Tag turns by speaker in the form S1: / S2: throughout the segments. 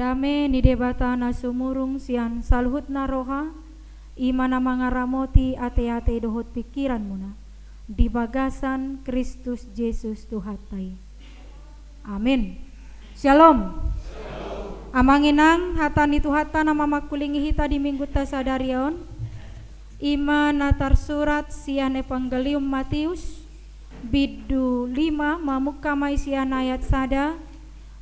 S1: Dame ni debata na sumurung sian saluhut na roha, imana mangaramoti ate-ate dohot pikiran muna. Di bagasan Kristus Yesus Tuhatai. Amin. Shalom. Amanginang hatani Tuhata na mamakulingi hita di minggu tasadarion. Ima natar surat sian Evangelium Matius bidu 5 mamukamai sian ayat sada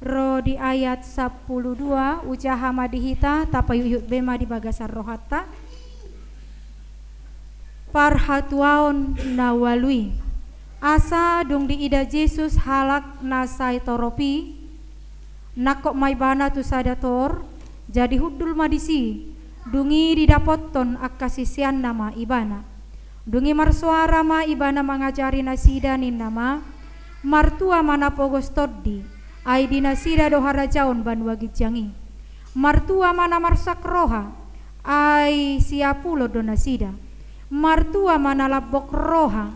S1: ro di ayat 12 ucaha madihita tapayuyut bema di bagasar rohata parhatuaon nawalui asa dong di ida Yesus halak nasai toropi nakok mai bana tu sadator jadi hudul madisi dungi didapotton akasisian nama ibana dungi marsuara ma ibana mangajari nasida nin nama martua mana pogos toddi ai dinasida dohara jaon banua gijangi martua mana marsak roha ai siapulo do nasida martua mana labok roha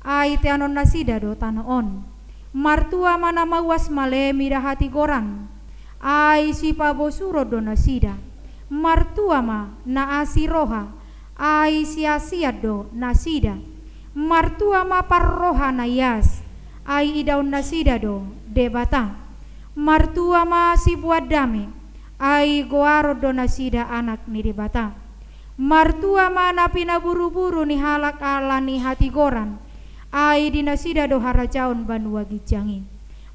S1: ai teanon nasida do tanoon martua mana mawas male mirahati goran ai sipabosuro do nasida martua ma naasi roha ai sia-sia do nasida martua ma parroha nayas ai idaun nasida do debata martua ma si buat dame ai goaro do nasida anak ni debata martua ma napina buru-buru ni halak ala ni hati goran ai dinasida do harajaon banua gijangi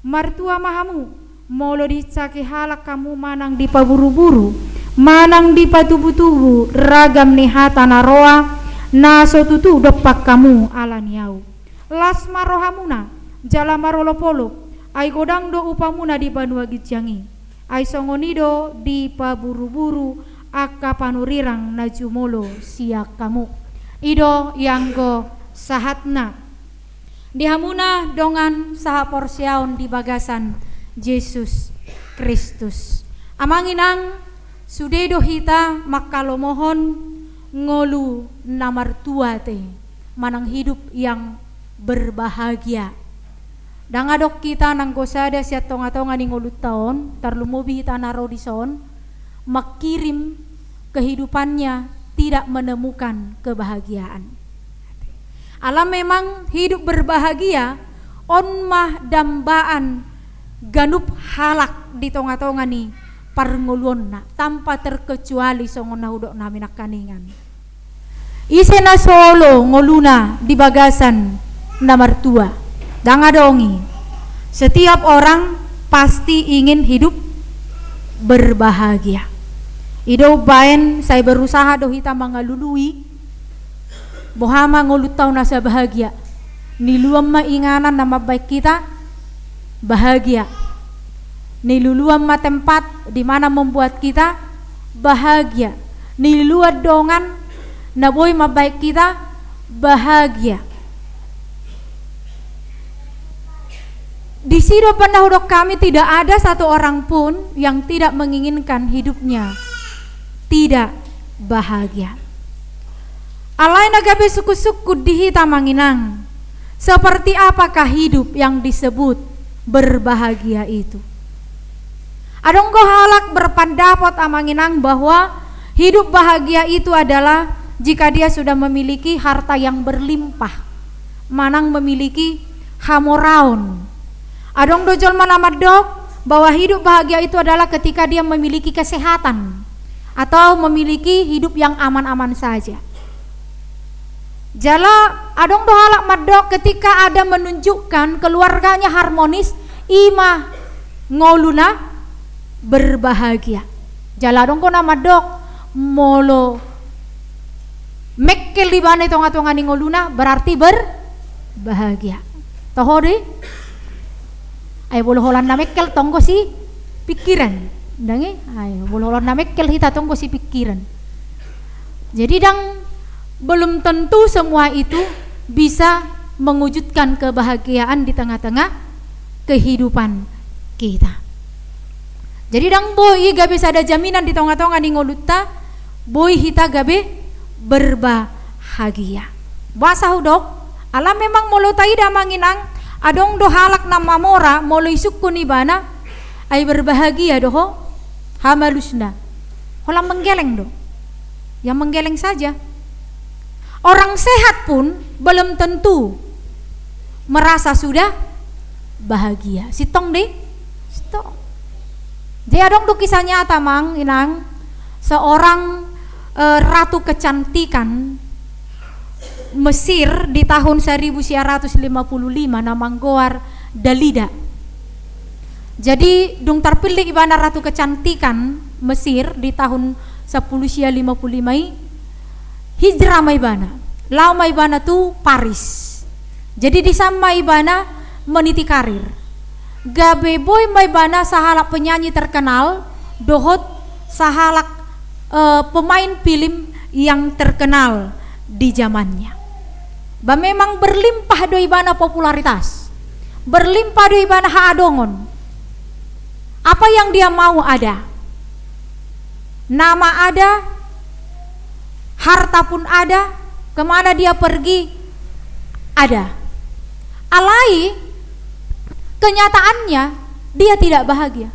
S1: martua mahamu molo dicaki halak kamu manang di paburu-buru manang di patubu-tubu ragam ni hata naroa naso tutu depak kamu ala niau las marohamuna jala marolopolo ai godang do upamuna di banua gijangi ai songonido di paburu-buru aka panurirang najumolo siak kamu ido yanggo sahatna dihamuna dongan saha porsiaon di bagasan Yesus Kristus amanginang sudedo hita makalo mohon ngolu namar tua manang hidup yang berbahagia dangadok kita nang gosada siat tonga-tonga ni ngolut taon tarlumubi hita naro dison makirim kehidupannya tidak menemukan kebahagiaan. Alam memang hidup berbahagia on mah dambaan ganup halak di tonga-tonga ni parngulonna tanpa terkecuali songona hudok naminak kaningan. Isena solo ngoluna di bagasan namartua. Dangadongi. Setiap orang pasti ingin hidup berbahagia. Ido baen saya berusaha do hita mangalului bohama ngolutau nasa bahagia. Niluam mainganan nama baik kita bahagia. Niluluam ma tempat di mana membuat kita bahagia. Niluat dongan naboy ma baik kita bahagia. Di sido pendahulu kami tidak ada satu orang pun yang tidak menginginkan hidupnya tidak bahagia. Alai nagabe suku-suku dihita manginang. Seperti apakah hidup yang disebut berbahagia itu? Adongko halak berpendapat amanginang bahwa hidup bahagia itu adalah jika dia sudah memiliki harta yang berlimpah, manang memiliki hamoraun. Adong dojol manamadok bahwa hidup bahagia itu adalah ketika dia memiliki kesehatan atau memiliki hidup yang aman-aman saja. Jala adong dohalak madok ketika ada menunjukkan keluarganya harmonis, ima ngoluna berbahagia. Jala adong ko na madok molo mekkel di bane tonga-tonga ni ngoluna berarti berbahagia. Tohori ay boloholan na mekkel tonggo si pikiran dangi ay boloholan na mekkel hita tonggo si pikiran. Jadi dang belum tentu semua itu bisa mewujudkan kebahagiaan di tengah-tengah kehidupan kita. Jadi dang boy gabe ada jaminan di tengah-tengah di ngolutta boy hita gabe berbahagia. Basa hudok alam memang molotai da manginang adong do halak na mamora molo isuk ko ni bana ay berbahagia doho hamalusna. Holang menggeleng dong. Yang menggeleng saja. Orang sehat pun belum tentu merasa sudah bahagia. Sitong deh. Sitong. Jadi adong tuh kisah nyata mang inang seorang ratu kecantikan Mesir di tahun 1955 nama Goar Dalida. Jadi dung terpilih ibana ratu kecantikan Mesir di tahun 1055 hijrah maibana. Lau maibana tu Paris. Jadi di sama maibana meniti karir. Gabe boy maibana sahalak penyanyi terkenal, dohot sahalak pemain film yang terkenal di zamannya. Memang berlimpah doi bana popularitas, berlimpah doi bana haadongon. Apa yang dia mau ada, nama ada, harta pun ada, kemana dia pergi ada. Alai kenyataannya dia tidak bahagia,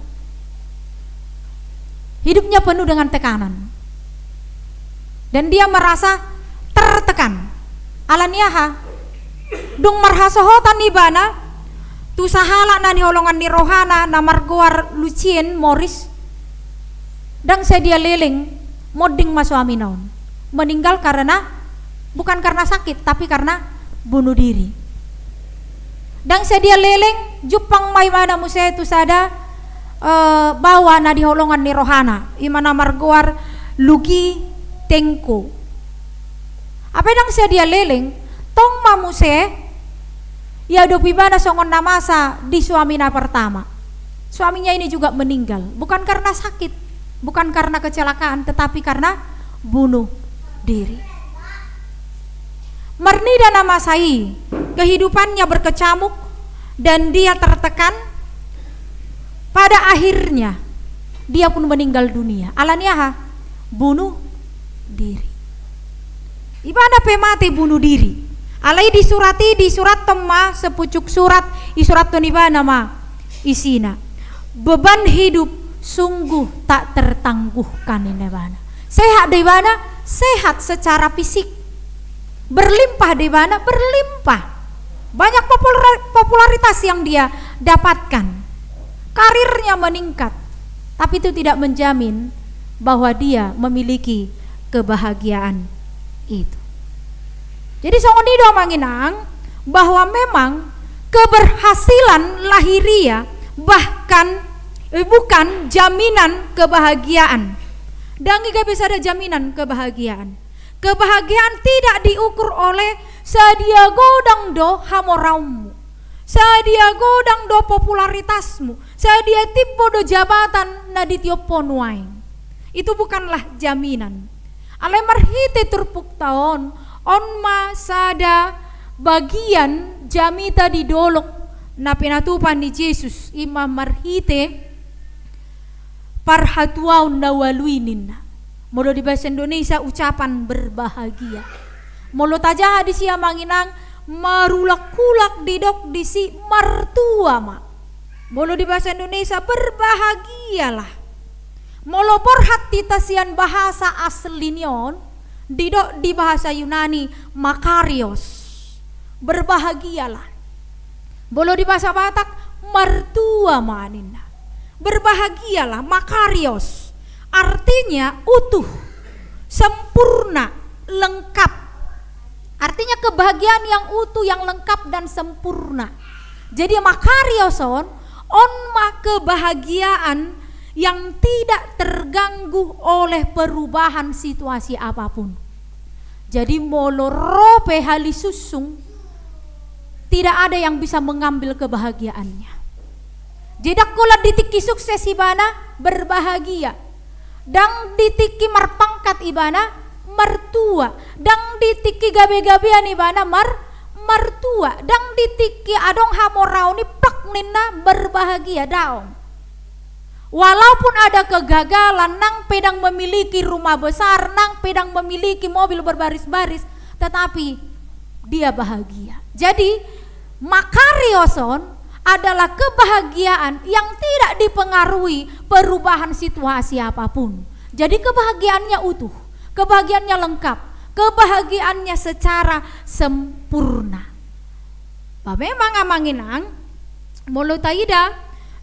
S1: hidupnya penuh dengan tekanan, dan dia merasa tertekan. Alaniaha dung marhasohotan ni bana tu sahala na ni holongan ni rohana na margoar Lucien Morris dang sedia leleng moding masuami naon meninggal karena bukan karena sakit tapi karena bunuh diri. Dang sedia leleng jupang may mana muse tu sada bawa na di holongan ni rohana imana margoar Lugi Tengko. Apa dang sedia leleng tong mamuse ya dopibana songon namasa di suamina pertama. Suaminya ini juga meninggal bukan karena sakit, bukan karena kecelakaan, tetapi karena bunuh diri. Mernida nama sai kehidupannya berkecamuk dan dia tertekan. Pada akhirnya dia pun meninggal dunia. Alaniaha bunuh diri. Ibana pemate bunuh diri. Alai disurati di surat temma sepucuk surat isurat toniba nama isina. Beban hidup sungguh tak tertangguhkan ini bana. Sehat di bana, sehat secara fisik. Berlimpah di bana, berlimpah. Banyak popularitas yang dia dapatkan. Karirnya meningkat. Tapi itu tidak menjamin bahwa dia memiliki kebahagiaan itu. Jadi songonido manginang bahwa memang keberhasilan lahiria bahkan bukan jaminan kebahagiaan. Dan gak bisa ada jaminan kebahagiaan. Kebahagiaan tidak diukur oleh sadia godang do hamoraumu, sadia godang do popularitasmu, sadia tipo do jabatan na ditioponuain. Itu bukanlah jaminan. Ale marhite turpuk taon onma sada bagian jamita di dolok na pinatupan ni Jesus imam marhite parhatuaun nawaluinin. Molo di bahasa Indonesia ucapan berbahagia. Molo tajaha di sia manginang marulak-kulak didok di si martua ma. Molo di bahasa Indonesia berbahagialah. Molo porhat titasian bahasa aslinyon didok di bahasa Yunani makarios, berbahagialah. Molo di bahasa Batak martua manina, berbahagialah. Makarios artinya utuh, sempurna, lengkap. Artinya kebahagiaan yang utuh, yang lengkap dan sempurna. Jadi makarioson onma kebahagiaan yang tidak terganggu oleh perubahan situasi apapun. Jadi molorope halisusung tidak ada yang bisa mengambil kebahagiaannya. Jedak kula ditiki sukses ibana berbahagia. Dang ditiki marpangkat ibana mertua. Dang ditiki gabe-gabean ibana mertua. Dang ditiki adong hamorauni plak nina berbahagia daong. Walaupun ada kegagalan, nang pedang memiliki rumah besar, nang pedang memiliki mobil berbaris-baris, tetapi dia bahagia. Jadi makarioson adalah kebahagiaan yang tidak dipengaruhi perubahan situasi apapun. Jadi kebahagiaannya utuh, kebahagiaannya lengkap, kebahagiaannya secara sempurna. Bah memang amanginang molo taida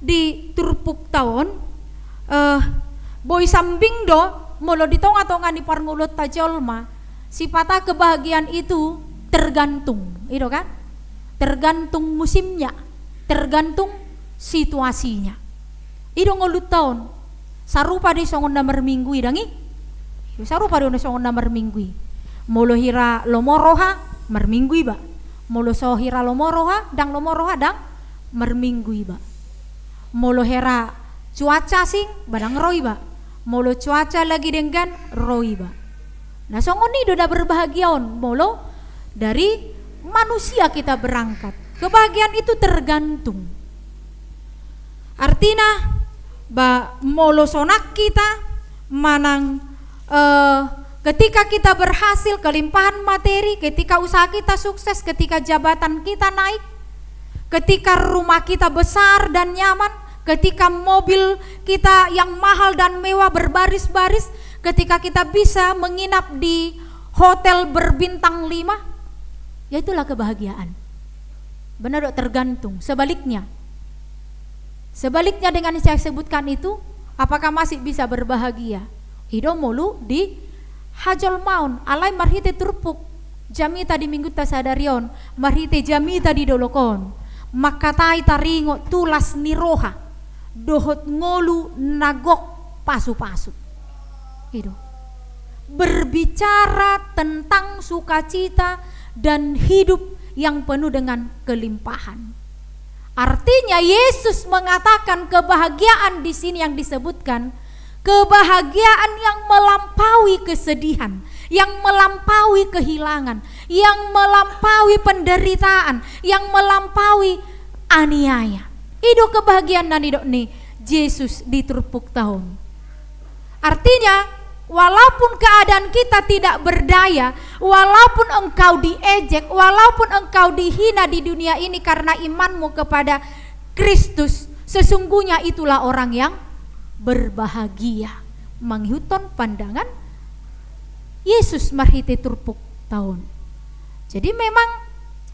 S1: di turpuk tahun boy sambing do molo di tonga-tonga di parngulot tajolma sipata kebahagiaan itu tergantung, itu kan? Tergantung musimnya, tergantung situasinya. Ido ngulut tahun sarupa di songon nomor minggu idangi. Sarupa di songon nomor minggu. Molo hira lomoroha merminggu ba. Molo so hira lomoroha dang merminggu ba. Molo hera cuaca sing badang roi ba. Molo cuaca lagi dengan roi ba. Nah songon ido dah berbahagiaon molo dari manusia kita berangkat. Kebahagiaan itu tergantung. Artinya molo sonak kita manang ketika kita berhasil kelimpahan materi, ketika usaha kita sukses, ketika jabatan kita naik, ketika rumah kita besar dan nyaman, ketika mobil kita yang mahal dan mewah berbaris-baris, ketika kita bisa menginap di hotel berbintang 5, ya itulah kebahagiaan. Benar, tergantung. Sebaliknya dengan yang saya sebutkan itu, apakah masih bisa berbahagia? Hido mulu di hajol maun alai marhite turpuk jamita di minggu tasadarion marhite jamita di dolokon makatai taringo tulas niroha dohot ngolu nagok pasu-pasu. Itu berbicara tentang sukacita dan hidup yang penuh dengan kelimpahan. Artinya Yesus mengatakan kebahagiaan di sini yang disebutkan kebahagiaan yang melampaui kesedihan, yang melampaui kehilangan, yang melampaui penderitaan, yang melampaui aniaya. Itu kebahagiaan dan hidup nih Yesus di turpuk tahun. Artinya walaupun keadaan kita tidak berdaya, walaupun engkau diejek, walaupun engkau dihina di dunia ini karena imanmu kepada Kristus, sesungguhnya itulah orang yang berbahagia menghuton pandangan Yesus marhite turpuk tahun. Jadi memang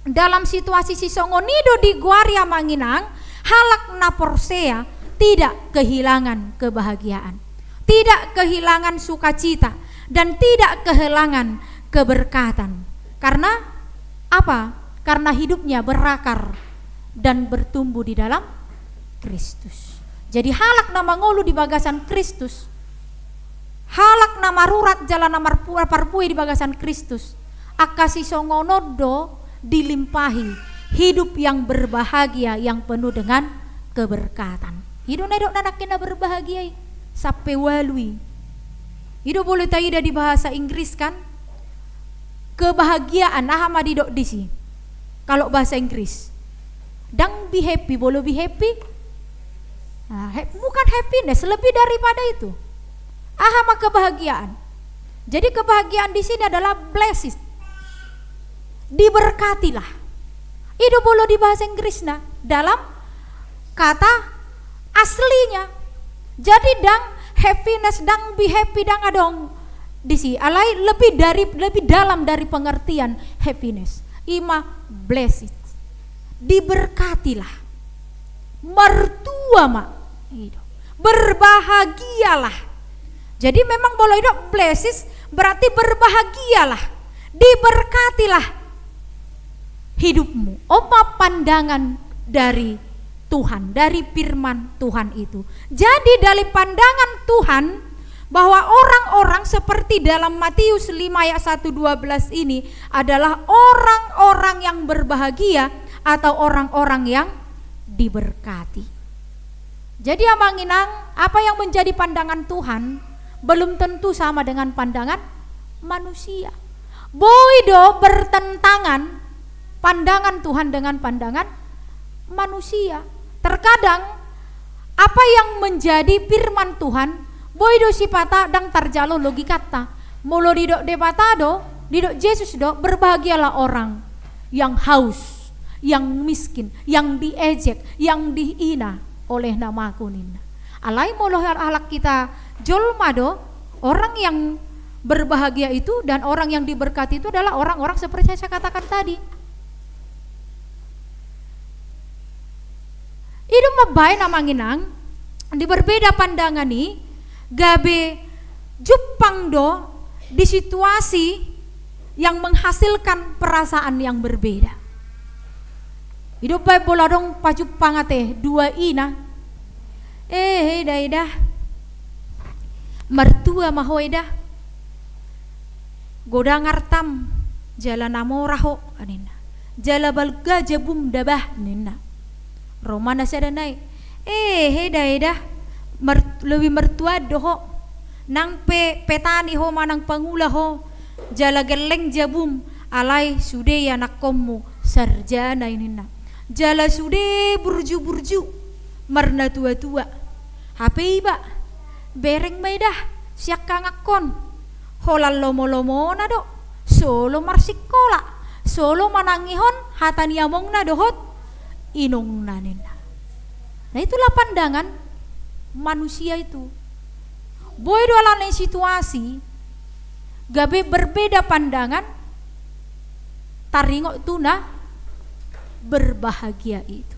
S1: dalam situasi sisongonido di Guaria Manginang halak naporsea tidak kehilangan kebahagiaan, tidak kehilangan sukacita, dan tidak kehilangan keberkatan. Karena apa? Karena hidupnya berakar dan bertumbuh di dalam Kristus. Jadi halak nama ngolu di bagasan Kristus, halak nama rurat jalan nama parpui di bagasan Kristus, akasi songonodo dilimpahi hidup yang berbahagia yang penuh dengan keberkatan. Hidup nedok nanak kena berbahagia sampai walui. Hidup boleh taida di bahasa Inggris kan? Kebahagiaan ahama didok disi. Kalau bahasa Inggris, dang be happy, boleh be happy. Nah, bukan happiness, lebih daripada itu. Ahama kebahagiaan. Jadi kebahagiaan di sini adalah blessed. Diberkatilah. Itu boleh di bahasa Inggris nah, dalam kata aslinya. Jadi dang happiness, dang be happy, dang adong di sini alai lebih dalam dari pengertian happiness. Ima blessed. Diberkatilah. Mertua mak. Berbahagialah. Jadi memang boleh hidup blessed berarti berbahagialah, diberkatilah hidupmu. Apa pandangan dari Tuhan, dari firman Tuhan itu. Jadi dari pandangan Tuhan bahwa orang-orang seperti dalam Matius 5 ayat 1-12 ini adalah orang-orang yang berbahagia atau orang-orang yang diberkati. Jadi amanginang, apa yang menjadi pandangan Tuhan belum tentu sama dengan pandangan manusia. Boido bertentangan pandangan Tuhan dengan pandangan manusia. Terkadang apa yang menjadi firman Tuhan boido sipata dang tarjalo logikata. Molo didok debatado, didok Yesus do berbahagialah orang yang haus, yang miskin, yang diejek, yang dihina oleh namaku nina. Alai moloh halak kita jolmado, orang yang berbahagia itu dan orang yang diberkati itu adalah orang-orang seperti saya katakan tadi. Itu mabay na manginang di berbeda pandangan nih gabe jupang do di situasi yang menghasilkan perasaan yang berbeda. Hidup baik bola dong pajupang ate dua ina. Dah mertua mahoida goda ngartam jala namoraho anina jala balga jabum dabah nina romana sada nai dah lebih mertua doho nang petani ho manang pangula ho jala geleng jabum alai sude ya nakommu sarjana inina jala sude burju marna tua HP iba bereng maidah siak kangakon holal lomo na do solo marsikola solo manangihon hatani among na dohot inong nanina. Nah itulah pandangan manusia itu. Boy dalam situasi gabe berbeda pandangan taringo tuna berbahagia itu.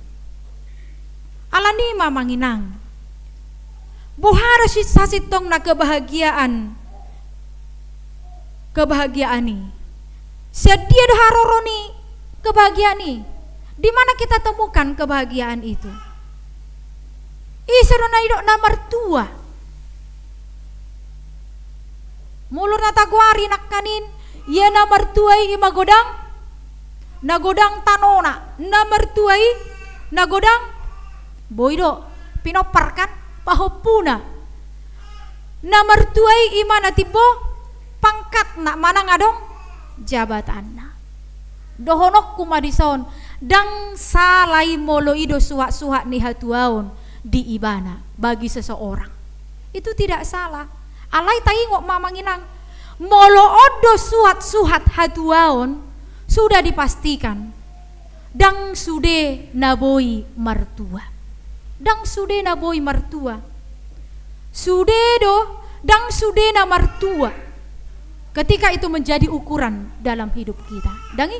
S1: Alani mamanginang buhara sasitong na kebahagiaan ini sedia doharoroni kebahagiaan ini. Di mana kita temukan kebahagiaan itu? Isarona idok na mertua mulur na tagwari nakkanin ya na mertuai imagodang nagodang tanona na mertuai nagodang boydo pinoparkan pahopuna na mertuai imana tibo pangkat na mana ngadong jabatan na dohonok kumadison dang salai molo ido suhak-suhak ni hatuaon di ibana bagi seseorang itu tidak salah. Alai taingok mamanginang molo odo suhat-suhat hatuaon sudah dipastikan dang sude naboi martua dang sude naboi martua sude do dang sude na martua ketika itu menjadi ukuran dalam hidup kita dangi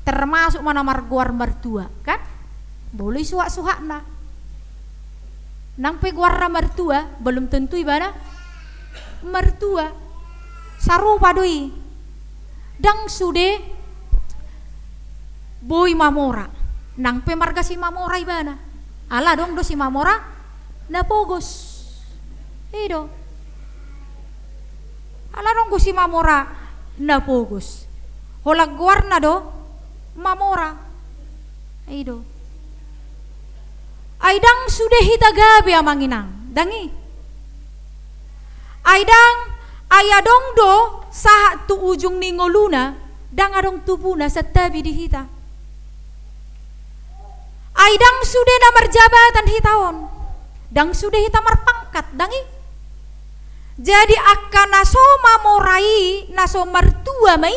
S1: termasuk mana marguar mertua kan boleh suhak-suhak na nang peguarra mertua belum tentu ibana mertua saru padoi dang sude boy mamora nang pemarga si mamora ibana ala dong do si mamora na pogos ido ala dong go si mamora na pogos holag guarna do mamora ido aidang sude hitagabe amanginang dangi aidang ayadong do sahat tu ujung ningoluna dang adong tubuna setabi di hita aidang sude na marjabatan hitaon dang sude hita marpangkat dangi jadi akan naso mamorai naso mertua mai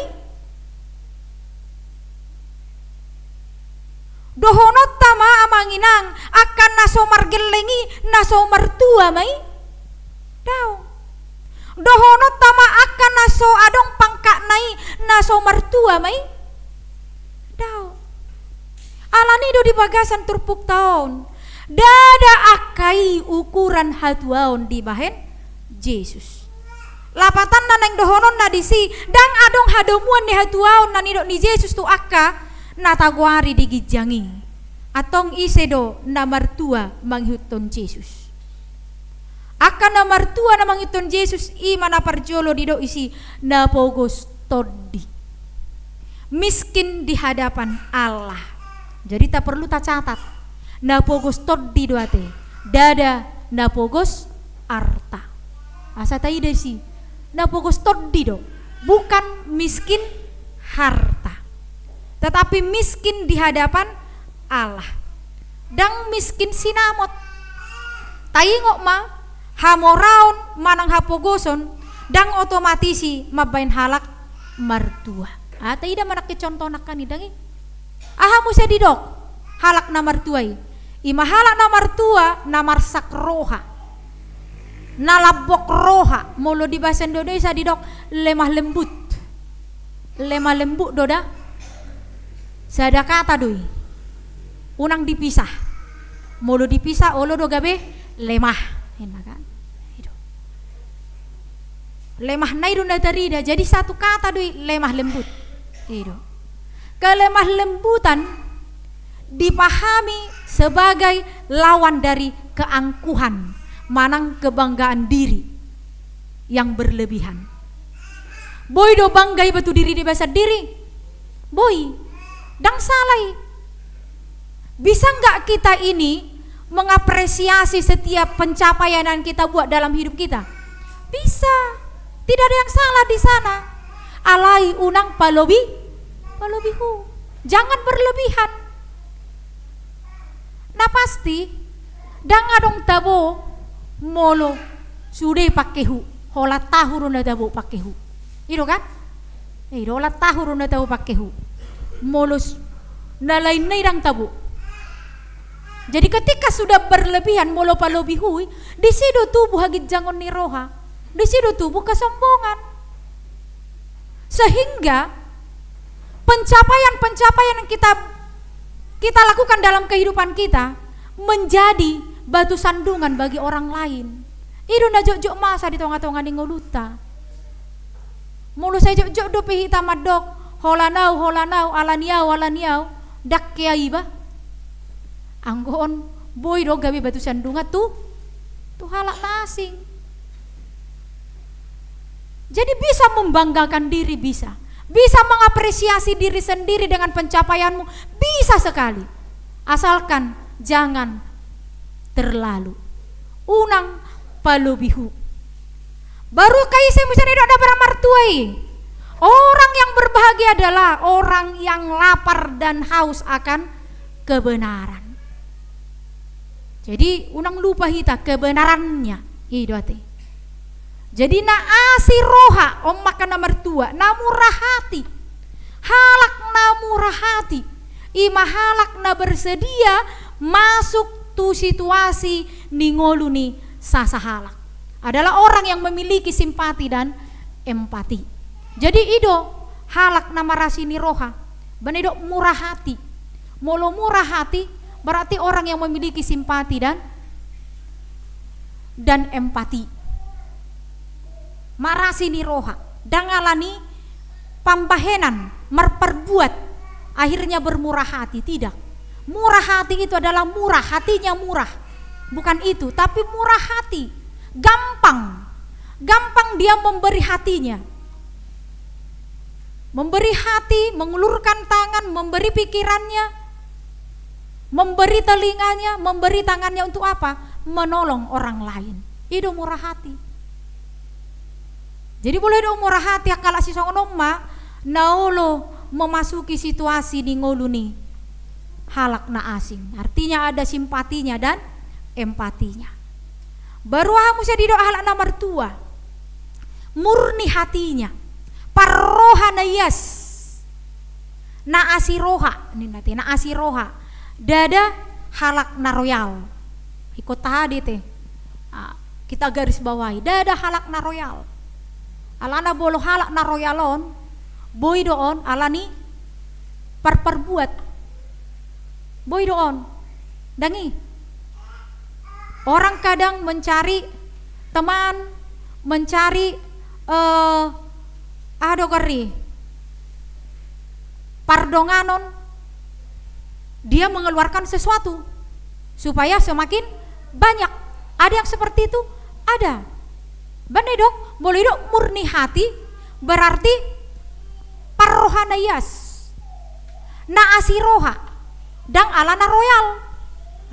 S1: dohonot tama amanginang akan naso margelengi naso mertua mai daw dohonot tama akan naso adong pangkat nai naso mertua mai daw alani do di bagasan turpuk taon dada akai ukuran hatuaon di bahen Yesus lapatan naneng dohonon na disi dang adong hadomuan ni hatuaon na nidok ni Yesus tu akka natagwari digijangi atong isedo na martua manghuton Yesus akan na martua na manghuton Yesus ima na parjolo dido isi na pogos todi miskin di hadapan Allah jadi tak perlu tak catat na pogos todi doate dada na pogos arta asa tai desi na pogos todi do bukan miskin harta tetapi miskin di hadapan Allah dang miskin sinamot taingok ma hamoraon manang hapogoson dang otomatisi mabain halak martua ata ida manak contoh nakani dangi Aha musa didok halak namar tuai. Ima halak namar tua namar sakroha. Nalabok roha. Molo di bahasa Indonesia didok lemah lembut. Lemah lembut doda. Sada kata doi. Unang dipisah. Molo dipisah olo do gabe lemah. Enak kan? Lemah naidu natarida. Jadi satu kata doi lemah lembut. Itu. Kelemah lembutan dipahami sebagai lawan dari keangkuhan, manang kebanggaan diri yang berlebihan. Boy do banggai batu diri di bahasa diri. Boy, dang salai. Bisa nggak kita ini mengapresiasi setiap pencapaian yang kita buat dalam hidup kita? Bisa. Tidak ada yang salah di sana. Alai unang palobihu. Jangan berlebihan. Nah pasti dang adong tabo molo sudah pakehu. Hola tahu runa tabo pakehu. Itu kan? Hola tahu runa tabo pakehu. Molo nalain dang tabo. Jadi ketika sudah berlebihan molo palobihu, di situ tubuh hagit jangon ni roha. Di situ tubuh kesombongan. Sehingga pencapaian-pencapaian yang kita lakukan dalam kehidupan kita menjadi batu sandungan bagi orang lain. Idu na jok-jok masa di tonga-tonga di ngoluta. Mulu saya jok-jok do pihi tamadok holanau alaniau dak kiai ba. Anggon boy do gawe batu sandungan tuh halak nasing. Jadi bisa membanggakan diri, bisa mengapresiasi diri sendiri dengan pencapaianmu, bisa sekali. Asalkan jangan terlalu unang palubihu. Baru kai saya misalnya ada beramartuai. Orang yang berbahagia adalah orang yang lapar dan haus akan kebenaran. Jadi unang lupa hita kebenarannya hidati. Jadi naasi roha om makan nomor tua na murah hati. Halak na murah hati. Ima halak na bersedia masuk tu situasi ningolu ni sasa halak. Adalah orang yang memiliki simpati dan empati. Jadi ido halak na marasini roha. Benedo murah hati. Molo murah hati berarti orang yang memiliki simpati dan empati. Marasini roha dangalani pambahenan merperbuat akhirnya bermurah hati. Tidak, murah hati itu adalah murah, hatinya murah, bukan itu, tapi murah hati, gampang dia memberi hatinya, memberi hati, mengulurkan tangan, memberi pikirannya, memberi telinganya, memberi tangannya untuk apa? Menolong orang lain. Itu murah hati. Jadi boleh dong murah hati akala si songonom ma naolo memasuki situasi di ngolu nih halak na asing. Artinya ada simpatinya dan empatinya. Baru hamu saya didok halak na mertua. Murni hatinya. Parroha na yes. Na asiroha. Ini nanti na asiroha. Dada halak na royal. Ikut tadi teh. Kita garis bawahi. Dada halak na royal. Alana bolo halak na royalon boy doon alani perbuat boy doon dangi orang kadang mencari teman, mencari adokari pardonganon, dia mengeluarkan sesuatu supaya semakin banyak. Ada yang seperti itu, ada. Bener dong, boleh dong murni hati berarti parrohanayas na asiroha dang alana royal.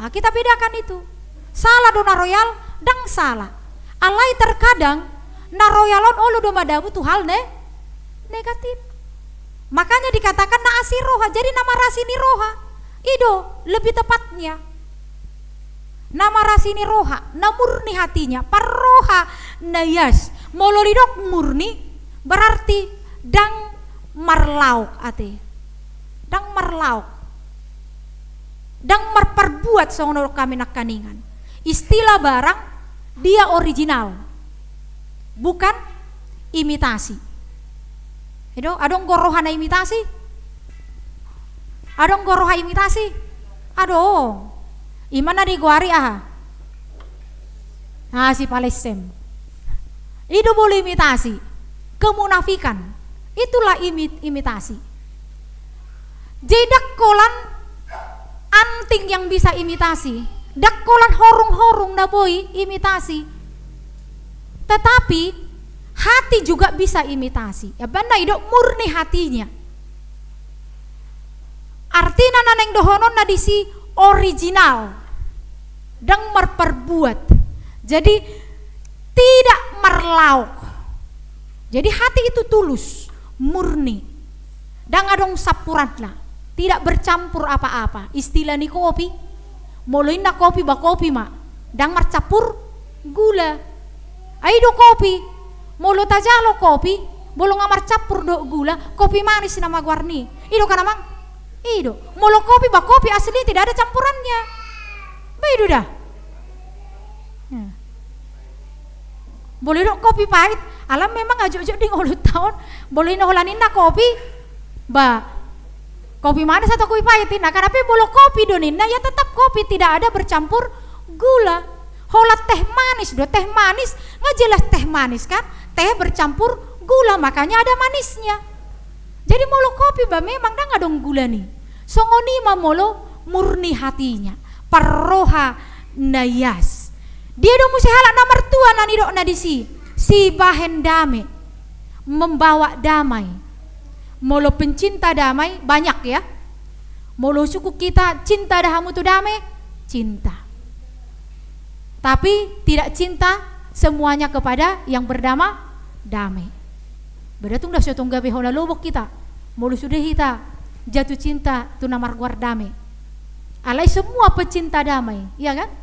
S1: Nah, kita bedakan itu. Salah dona royal dang salah. Alai terkadang na royalon olu do madabu tuh hal negatif. Makanya dikatakan na asiroha. Jadi nama rasini roha. Ido lebih tepatnya. Nama rasini roha, na murni hatinya, parroha nayas, mololidok murni berarti dang marlauk ate, dang marlauk. dan merperbuat sono kami nak kaningan. Istilah barang dia original, bukan imitasi. Itu adong gorohana imitasi, adong goroha imitasi, adong imana di guari si Palesem. Itu boleh imitasi, kemunafikan, itulah imitasi. Jedak kolan anting yang bisa imitasi, dakkolan horung-horung na boy imitasi. Tetapi hati juga bisa imitasi. Ya banda idok murni hatinya. Artinya naneng dohonon na disi original dan merperbuat. Jadi tidak merlauk. Jadi hati itu tulus, murni. Dan adong sapuratna, tidak bercampur apa-apa. Istilah ni kopi, moloin na kopi ba kopi ma, dan marcampur gula. Aido kopi, molo tajalo kopi, bolo ngamar campur do gula, kopi manis nama guarni. Ido kan amang? Ido. Molo kopi ba kopi asli tidak ada campurannya. Baidu dah. Boleh do kopi pahit, alam memang ajo-ajo di ngolu tahun, boleh noholanin na kopi, ba kopi manis atau kopi pahit, nah tapi bolo kopi doninna ya tetap kopi, tidak ada bercampur gula. Hola teh manis do, teh manis nggak jelas teh manis kan, teh bercampur gula makanya ada manisnya. Jadi molo kopi ba memang dah nggak dong gula nih. Songoni ma molo murni hatinya, parroha nayas. Dia do musi halak na mertua nani do na disi si bahen damai, membawa damai. Molo pencinta damai banyak ya. Molo suku kita cinta dahamu tu damai, cinta. Tapi tidak cinta semuanya kepada yang berdamai damai. Berdatung dah setungga behona lobok kita. Molo sudah kita jatuh cinta tu namar guar damai. Alai semua pecinta damai, iya kan?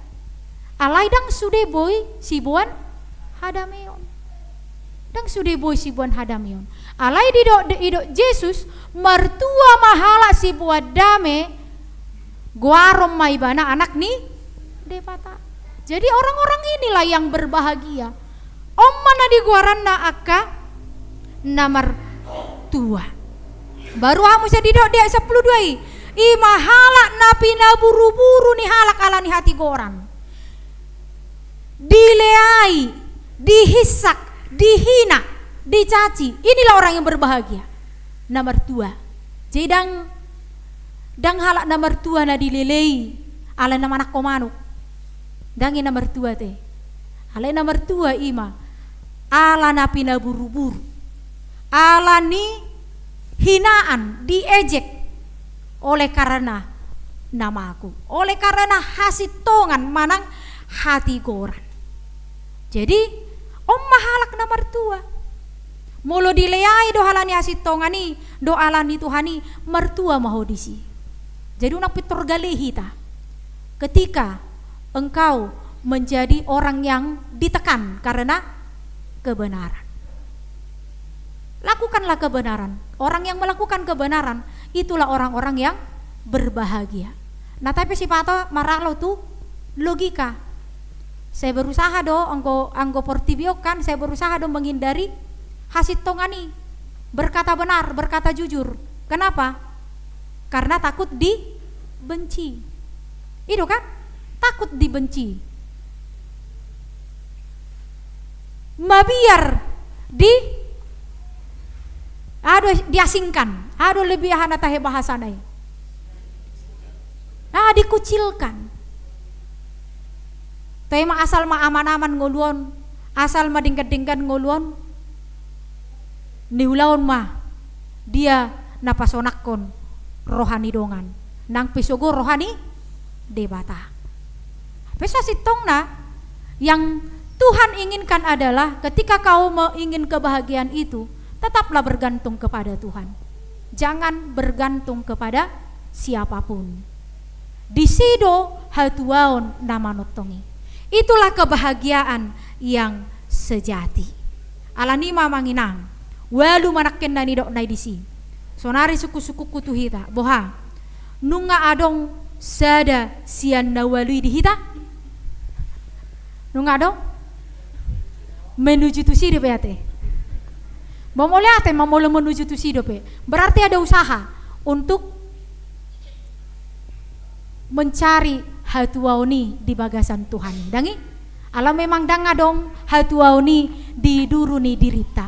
S1: Alai dang sude boy si buan hadameon. Dang sude boy si buan hadameon. Alai di Yesus mertua mahala si buat dame guarom maibana anak nih depata. Jadi orang-orang inilah yang berbahagia. Om mana di guaran na aka namar tua. Baru hamu sedidok dia 10 duai. I mahala napi na buru-buru ni halak alani hati goran. Dileai, dihisak, dihina, dicaci. Inilah orang yang berbahagia. Nomor 2. Jadi dang halak nomor 2 na dilelei ala nama anak komanuk. Dangi nomor 2 teh. Ala nomor 2 ima. Ala napi na buru-buru. Ala ni hinaan, diejek oleh karena nama aku. Oleh karena hasitongan manang hati goran. Jadi om mahalak na mertua. Molo dileai do halani asitongani, do alani Tuhani mertua mahodisi. Jadi unak pitor galehita. Ketika engkau menjadi orang yang ditekan karena kebenaran. Lakukanlah kebenaran. Orang yang melakukan kebenaran itulah orang-orang yang berbahagia. Nah tapi si pato maralo tuh logika. Saya berusaha do anggo portibiokan, saya berusaha do menghindari hasit tongani, berkata benar, berkata jujur. Kenapa? Karena takut dibenci. Itu kan? Takut dibenci. Mabiar diasingkan. Aduh lebih hana tahe bahasanai. Dikucilkan. Tema asal ma aman-aman nguluan, asal ma dingkat-dingkat nguluan, niulaon mah dia napasonakon rohani dongan, nang pisogo rohani debata. Pesa sitong na yang Tuhan inginkan adalah ketika kau ingin kebahagiaan itu, tetaplah bergantung kepada Tuhan. Jangan bergantung kepada siapapun. Disido hatuaon nama notongi. Itulah kebahagiaan yang sejati. Alani mamanginang, walu manakken nani dok nai disi. Sonari suku-suku kutuhita, boha. Nunga adong sada sian nawalui di hita nunga dong menuju tu sido pe ate momole ate mamole menuju tu sido pe berarti ada usaha untuk mencari hatuauni di bagasan Tuhan dangi alam memang danga dong hatuauni di duruni dirita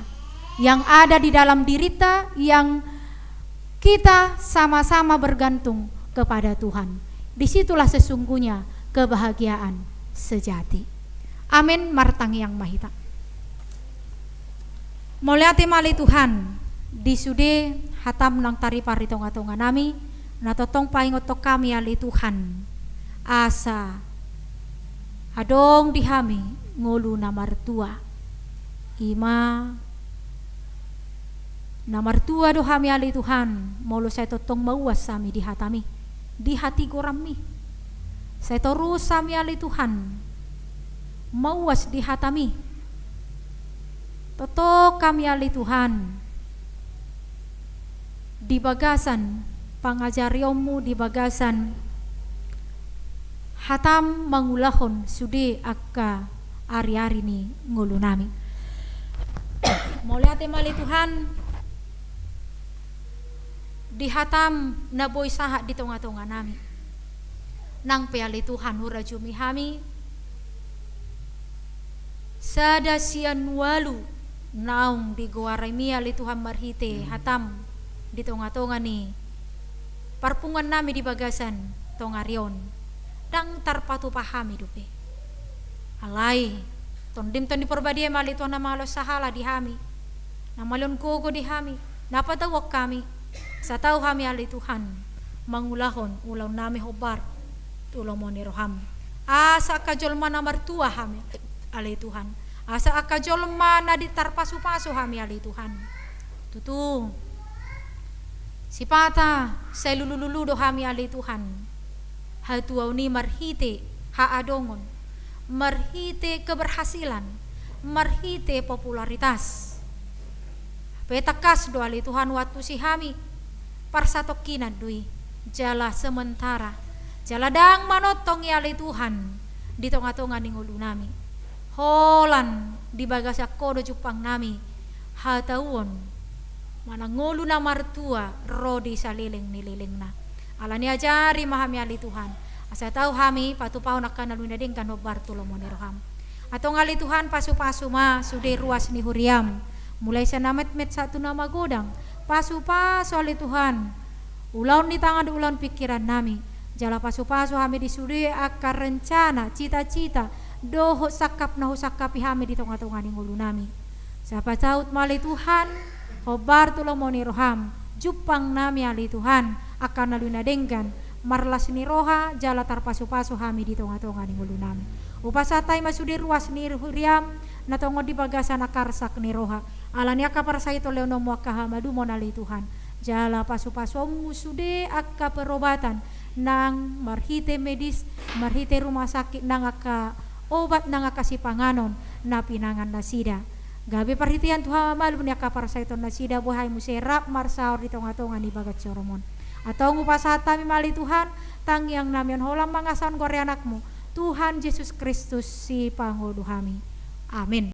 S1: yang ada di dalam dirita yang kita sama-sama bergantung kepada Tuhan. Disitulah sesungguhnya kebahagiaan sejati. Amin martang yang mahita. Moliati mali Tuhan disude hatam nang tari pari tonga-tonga nami natotong paingotok kami ali Tuhan asa adong dihami ngulu namartua ima namartua do hami ali Tuhan molo saya totong mauas sami di hatami di hati gorami saya terus sami ali Tuhan mauas di hatami toto kami ali Tuhan di bagasan pangajariomu di bagasan hatam mangulahon sude akka ari-ari ni ngulu nami moliate mali Tuhan di hatam na boy saha di tonga-tonga nami nang peali Tuhan hurajumi hami sada sian walu naung di goarai miali Tuhan marhite hatam di tonga-tonga ni parpungan nami di bagasan tongarion dang tarpatu pahami dupe alai tondim ton di perbadia mali Tuhan namalo sahala di hami namalon gogo di hami napatawak kami sa tau kami ali Tuhan mangulahon ulaw nami hobar tulong mo ni roham asa kajolma na martua kami ali Tuhan asa akajolma na ditarpasu-pasu kami ali Tuhan tutu sipata sa lululudo kami ali Tuhan hatuaw ni marhite haadongon marhite keberhasilan marhite popularitas petakas do ali Tuhan waktu si kami parsatokinan dui jala sementara jala dang manotong ali Tuhan di tonga-tonga ning ulu nami holan di bagasa kodo jupang nami hatawon mana ngulu na martua rodi saliling nililing na alani ajari mahami ali Tuhan asa tahu kami patupaw nakanaluna ding kan hobar tulong mo ni roham atong ali Tuhan pasu-pasu ma sude ruas ni huriam mulai sa namet-met satu nama godang pasu-pasu ali Tuhan ulaun di tangan ulaun pikiran nami jala pasu-pasu kami disudi akar rencana cita-cita doho sakap na husakapi kami di tengah-tengah ning ulu nami siapa caut mali Tuhan hobar tulong mo ni roham jupang nami ali Tuhan akan naluna denggan marlas ni roha jala tarpasu-pasu kami di tengah-tengah ning ulu nami upasatay masudi ruas ni huriam natongo di bagasan akarsak ni roha alani aka para saito leono mo akahamadu mo nali Tuhan jala pasu-pasu musude aka perobatan nang marhite medis marhite rumah sakit nang aka obat nang aka sipanganon na pinangan nasida gabi perhitian Tuhan malu ni aka para saito nasida buhay muserap marsaor di tonga-tonga ni bagat soromon atau ngupasata mi mali Tuhan tang yang namion holang mangasan gore anakmu Tuhan Yesus Kristus si pangodu kami amin.